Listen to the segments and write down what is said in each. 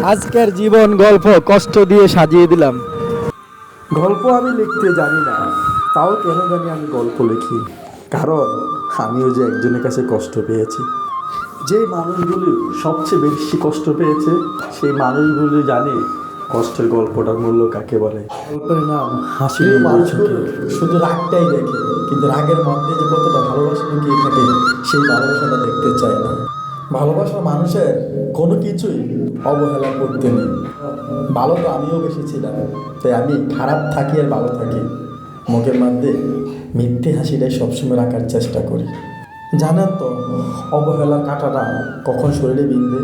আজকের জীবন গল্প কষ্ট দিয়ে সাজিয়ে দিলাম। গল্প আমি লিখতে জানি না, তাও কেন জানি আমি গল্প লিখি। কারণ আমিও যে একজনের কাছে কষ্ট পেয়েছি। যে মানুষগুলি সবচেয়ে বেশি কষ্ট পেয়েছে সেই মানুষগুলি জানে কষ্টের গল্পটার মূল্য কাকে বলে। গল্পের নাম হাসির মানুষগুলো শুধু রাগটাই দেখে, কিন্তু রাগের মধ্যে যে কতটা ভালোবাসা লুকিয়ে থাকে সেই ভালোবাসাটা দেখতে চায় না। ভালোবাসা মানুষের কোনো কিছুই অবহেলা করতে নেই। ভালো তো আমিও বেশি ছিলাম, তাই আমি খারাপ থাকি আর ভালো থাকি মুখের মধ্যে মিথ্যে হাসিটাই সবসময় রাখার চেষ্টা করি। জানেন তো অবহেলার কাঁটাটা কখন শরীরে বিঁধে?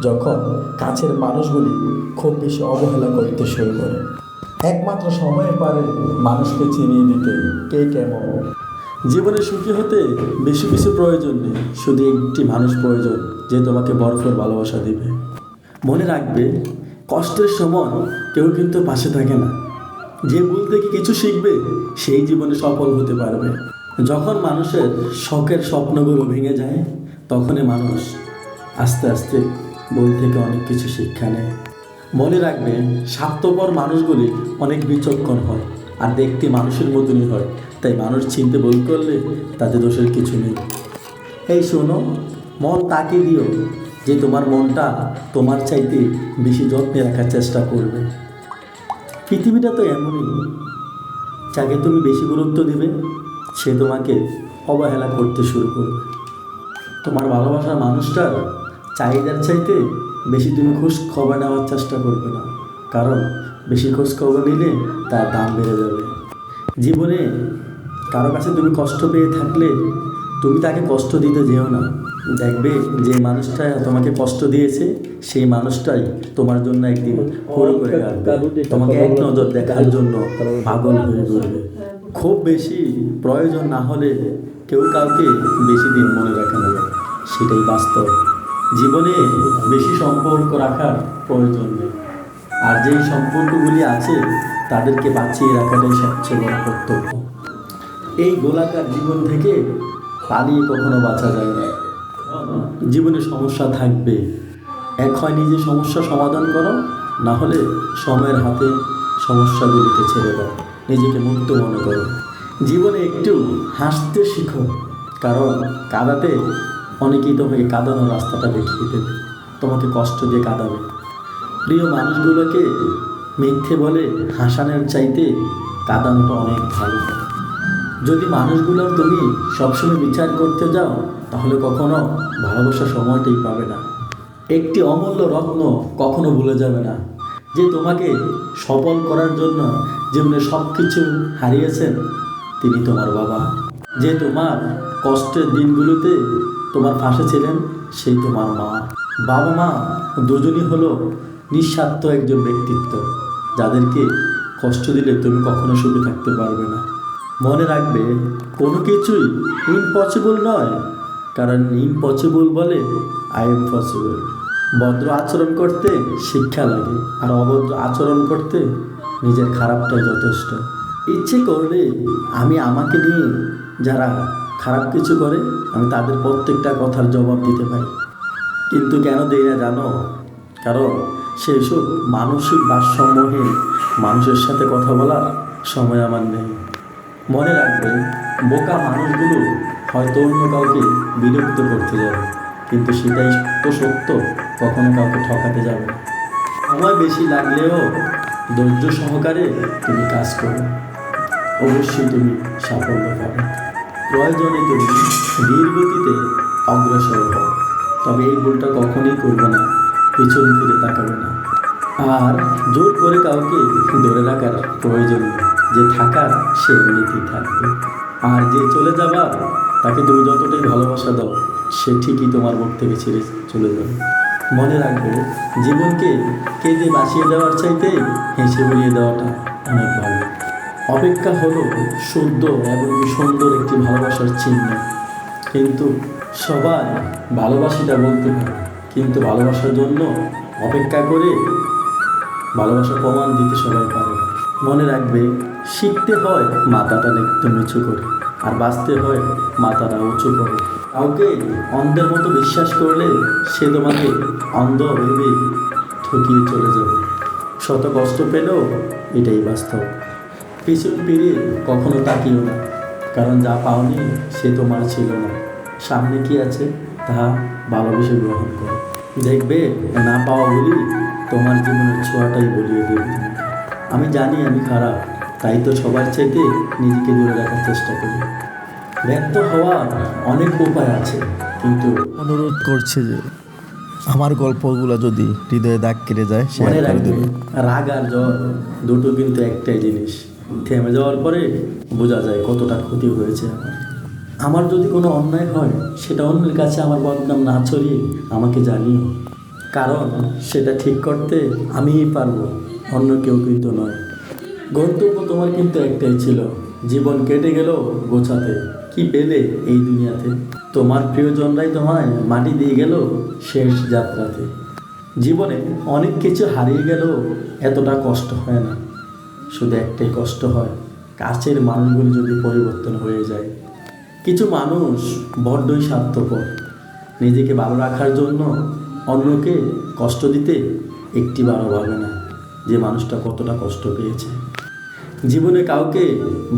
যখন কাছের মানুষগুলি খুব বেশি অবহেলা করতে শুরু করে। একমাত্র সময় পারে মানুষকে চিনিয়ে দিতে কে কেমন। জীবনে সুখী হতে বেশি কিছু প্রয়োজন নেই, শুধু একটি মানুষ প্রয়োজন যে তোমাকে ভরপুর ভালোবাসা দিবে। মনে রাখবে, কষ্টের সময় কেউ কিন্তু পাশে থাকে না। যে ভুল থেকে কিছু শিখবে সেই জীবনে সফল হতে পারবে। যখন মানুষের শখের স্বপ্নগুলো ভেঙে যায় তখনই মানুষ আস্তে আস্তে ভুল থেকে অনেক কিছু শিক্ষা নেয়। মনে রাখবে, স্বার্থপর মানুষগুলি অনেক বিচক্ষণ হয় আর দেখতে মানুষের মতনই হয়, তাই মানুষ চিনতে ভুল করলে তাতে দোষের কিছু নেই। এই শোনো, মন তাকে দিও যে তোমার মনটা তোমার চাইতে বেশি যত্নে রাখার চেষ্টা করবে। পৃথিবীটা তো এমনই, যাকে তুমি বেশি গুরুত্ব দিবে সে তোমাকে অবহেলা করতে শুরু করবে। তোমার ভালোবাসার মানুষটার চাহিদার চাইতে বেশি তুমি খোঁজ খবর নেওয়ার চেষ্টা করবে না, কারণ বেশি খোঁজ খবর নিলে তার দাম বেড়ে যাবে। জীবনে কারো কাছে তুমি কষ্ট পেয়ে থাকলে তুমি তাকে কষ্ট দিতে যেও না। দেখবে যে মানুষটা তোমাকে কষ্ট দিয়েছে সেই মানুষটাই তোমার জন্য একদিন পুরো করে রাখবে, তোমাকে এক নজর দেখার জন্য পাগল হয়ে ঘুরবে। খুব বেশি প্রয়োজন না হলে কেউ কাউকে বেশি দিন মনে রাখে না, সেটাই বাস্তব। জীবনে বেশি সম্পর্ক রাখার প্রয়োজন নেই, আর যেই সম্পর্কগুলি আছে তাদেরকে বাঁচিয়ে রাখাটাই সবচেয়ে বড় কর্তব্য। এই গোলাকার জীবন থেকে পালিয়ে কখনো বাঁচা যায় না। জীবনে সমস্যা থাকবে, এক হয় নিজে সমস্যা সমাধান করো, না হলে সময়ের হাতে সমস্যাগুলিকে ছেড়ে দাও, নিজেকে মুক্ত মনে করো। জীবনে একটু হাসতে শিখো, কারণ কাঁদাতে অনেকেই তোমাকে কাঁদানোর রাস্তাটা দেখিয়ে দেবে, তোমাকে কষ্ট দিয়ে কাঁদাবে। প্রিয় মানুষগুলোকে মিথ্যে বলে হাসানোর চাইতে কাঁদানোটা অনেক ভালো। যদি মানুষগুলোর তুমি সবসময় বিচার করতে যাও তাহলে কখনো ভালোবাসার সময়টাই পাবে না। একটি অমূল্য রত্ন কখনো ভুলে যাবে না, যে তোমাকে সফল করার জন্য জীবনে সব কিছু হারিয়েছেন তিনি তোমার বাবা। যে তোমার কষ্টের দিনগুলোতে তোমার পাশে ছিলেন সেই তোমার মা। বাবা মা দুজনই হলো নিঃস্বার্থ একজন ব্যক্তিত্ব, যাদেরকে কষ্ট দিলে তুমি কখনো সুখে থাকতে পারবে না। মনে রাখবে, কোনো কিছুই ইম্পসিবল নয়, কারণ ইম্পসিবল বলে আই এম পসিবল। ভদ্র আচরণ করতে শিক্ষা লাগে, আর অভদ্র আচরণ করতে নিজের খারাপটাই যথেষ্ট। ইচ্ছে করলে আমি আমাকে নিয়ে যারা খারাপ কিছু করে আমি তাদের প্রত্যেকটা কথার জবাব দিতে পারি, কিন্তু কেন দেই না জানো? কারণ সেই সব মানসিক ভারসাম্যহীন মানুষের সাথে কথা বলার সময় আমার নেই। মনে রাখবে, বোকা মানুষগুলো হয়তো অন্য কাউকে বিরক্ত করতে যাবে, কিন্তু সেটাই তো সত্য, কখনো কাউকে ঠকাতে যাবে না। সময় বেশি লাগলেও ধৈর্য সহকারে তুমি কাজ করো, অবশ্যই তুমি সাফল্য পাবে। প্রয়োজনে তুমি ধীর গতিতে অগ্রসর হও, তবে এই ভুলটা কখনোই করবে না, পিছন ফিরে তাকাবে না। আর জোর করে কাউকে ধরে রাখার প্রয়োজন নেই, যে থাকার সে এমনিতেই থাকবে। আর যে চলে যাবার তাকে তুমি যতটাই ভালোবাসা দাও সে ঠিকই তোমার মুখ থেকে ছেড়ে চলে যাবে। মনে রাখবে, জীবনকে কেঁদে বাঁচিয়ে দেওয়ার চাইতে হেসে উড়িয়ে দেওয়াটা অনেক ভালো। অপেক্ষা হলো শুদ্ধ এবং সুন্দর একটি ভালোবাসার চিহ্ন, কিন্তু সবাই ভালোবাসিটা বলতে পারে, কিন্তু ভালোবাসার জন্য অপেক্ষা করে ভালোবাসা প্রমাণ দিতে সবাই পারে না। মনে রাখবে, শিখতে হয় মাথাটা একটু নিচু করে, আর বাঁচতে হয় মাথাটা উঁচু করে। কাউকে অন্ধের মতো বিশ্বাস করলে সে তোমাকে অন্ধ ভেবে ঠকিয়ে চলে যাবে। শত কষ্ট পেলেও এটাই বাস্তব। পিছন ফিরে কখনো তাকিও না, কারণ যা পাওনি সে তোমার ছিল না। সামনে কি আছে তা ভালোবেসে গ্রহণ করো। দেখবে না পাওয়া বলি তোমার জীবনের ছোঁয়াটাই বলিয়ে দেবে তোমাকে। আমি জানি আমি খারাপ, তাই তো সবার চাইতে নিজেকে দূরে রাখার চেষ্টা করি। ব্যর্থ হওয়ার অনেক উপায় আছে, কিন্তু অনুরোধ করছে যে আমার গল্পগুলো যদি হৃদয়ে দাগ কেটে যায় মনে শেয়ার করে রাখবে দেবে। রাগ আর জ্বর দুটো কিন্তু একটাই জিনিস। থেমে যাওয়ার পরে বোঝা যায় কতটা ক্ষতি হয়েছে আমার। আমার যদি কোনো অন্যায় হয় সেটা অন্যের কাছে আমার বদনাম না ছড়িয়ে আমাকে জানিও, কারণ সেটা ঠিক করতে আমিই পারবো, অন্য কেউ কিন্তু নয়। গন্তব্য তোমার কিন্তু একটাই ছিল, জীবন কেটে গেল গোছাতে। কি পেলে এই দুনিয়াতে? তোমার প্রিয়জনরাই তোমায় মাটি দিয়ে গেল শেষ যাত্রাতে। জীবনে অনেক কিছু হারিয়ে গেল এতটা কষ্ট হয় না, শুধু একটাই কষ্ট হয়, কাছের মানুষগুলো যদি পরিবর্তন হয়ে যায়। কিছু মানুষ বড্ডই স্বার্থপর, নিজেকে ভালো রাখার জন্য অন্যকে কষ্ট দিতে একটিবারও ভাবে না যে মানুষটা কতটা কষ্ট পেয়েছে। জীবনে কাউকে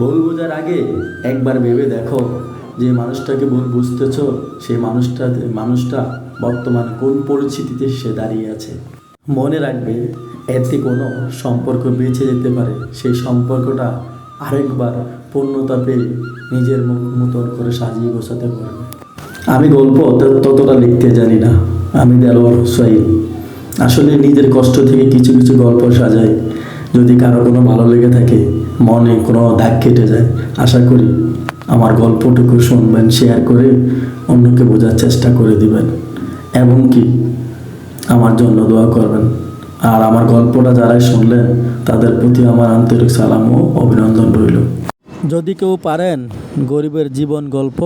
ভুল বোঝার আগে একবার ভেবে দেখো যে মানুষটাকে ভুল বুঝতেছ সেই মানুষটা বর্তমানে কোন পরিস্থিতিতে সে দাঁড়িয়ে আছে। মনে রাখবে এতে কোনো সম্পর্ক বেঁচে যেতে পারে, সেই সম্পর্কটা আরেকবার পূর্ণতা পেয়ে নিজের মুখ মতন করে সাজিয়ে গোছাতে পারবে। আমি গল্প ততটা লিখতে জানি না, আমি দেলোয়ার হোসাইন। আসলে নিজের কষ্ট থেকে কিছু কিছু গল্প সাজাই। যদি কারো কোনো ভালো লেগে থাকে, মনে কোনো দাগ কেটে যায়, আশা করি আমার গল্পটুকু শুনবেন, শেয়ার করে অন্যকে বোঝার চেষ্টা করে দিবেন, এবং কি আমার জন্য দোয়া করবেন। আর আমার গল্পটা যারাই শুনলেন তাদের প্রতি আমার আন্তরিক সালাম ও অভিনন্দন রইল। যদি কেউ পারেন গরিবের জীবন গল্প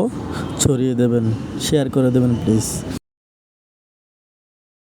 ছড়িয়ে দেবেন, শেয়ার করে দেবেন প্লিজ।